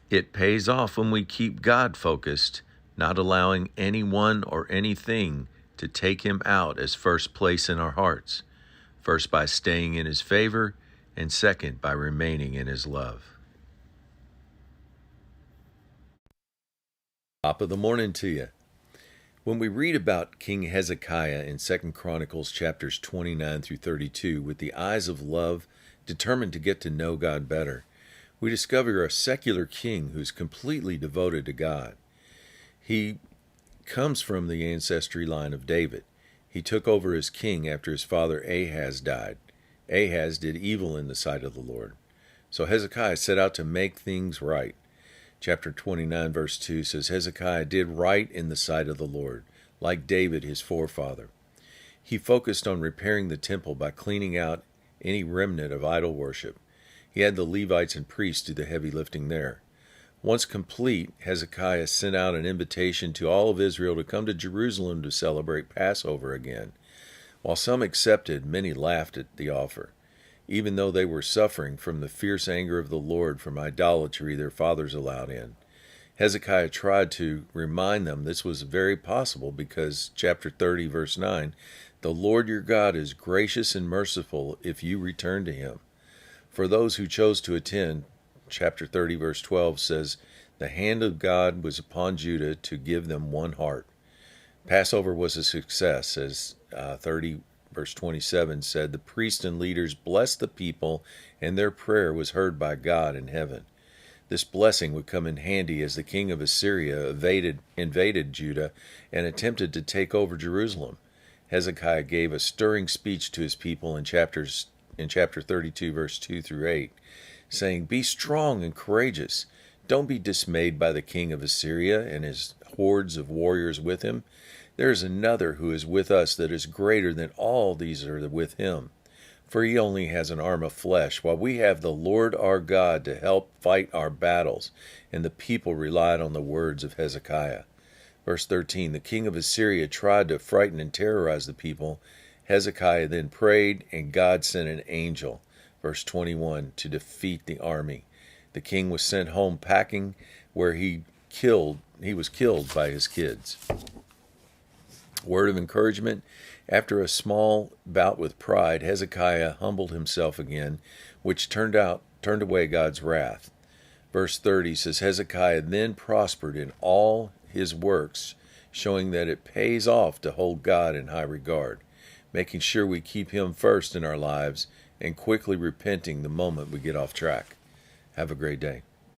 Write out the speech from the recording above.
It pays off when we keep God focused, not allowing anyone or anything to take him out as first place in our hearts, first by staying in his favor, and second by remaining in his love. Top of the morning to you. When we read about King Hezekiah in 2 Chronicles chapters 29 through 32 with the eyes of love, determined to get to know God better, we discover a secular king who's completely devoted to God. He comes from the ancestry line of David. He took over as king after his father Ahaz died. Ahaz did evil in the sight of the Lord. So Hezekiah set out to make things right. Chapter 29, verse 2 says, Hezekiah did right in the sight of the Lord, like David his forefather. He focused on repairing the temple by cleaning out any remnant of idol worship. He had the Levites and priests do the heavy lifting there. Once complete, Hezekiah sent out an invitation to all of Israel to come to Jerusalem to celebrate Passover again. While some accepted, many laughed at the offer. Even though they were suffering from the fierce anger of the Lord from idolatry their fathers allowed in. Hezekiah tried to remind them this was very possible because, chapter 30, verse 9, the Lord your God is gracious and merciful if you return to him. For those who chose to attend, chapter 30, verse 12 says, the hand of God was upon Judah to give them one heart. Passover was a success, as 30 verse 27 said, the priests and leaders blessed the people, and their prayer was heard by God in heaven. This blessing would come in handy as the king of Assyria invaded Judah and attempted to take over Jerusalem. Hezekiah gave a stirring speech to his people in chapter 32, verse 2 through 8, saying, be strong and courageous. Don't be dismayed by the king of Assyria and his hordes of warriors with him. There is another who is with us that is greater than all these are with him. For he only has an arm of flesh, while we have the Lord our God to help fight our battles. And the people relied on the words of Hezekiah. Verse 13, the king of Assyria tried to frighten and terrorize the people. Hezekiah then prayed, and God sent an angel, verse 21, to defeat the army. The king was sent home packing, where he was killed by his kids. Word of encouragement, after a small bout with pride, Hezekiah humbled himself again, which turned away God's wrath. Verse 30 says, Hezekiah then prospered in all his works, showing that it pays off to hold God in high regard, making sure we keep him first in our lives and quickly repenting the moment we get off track. Have a great day.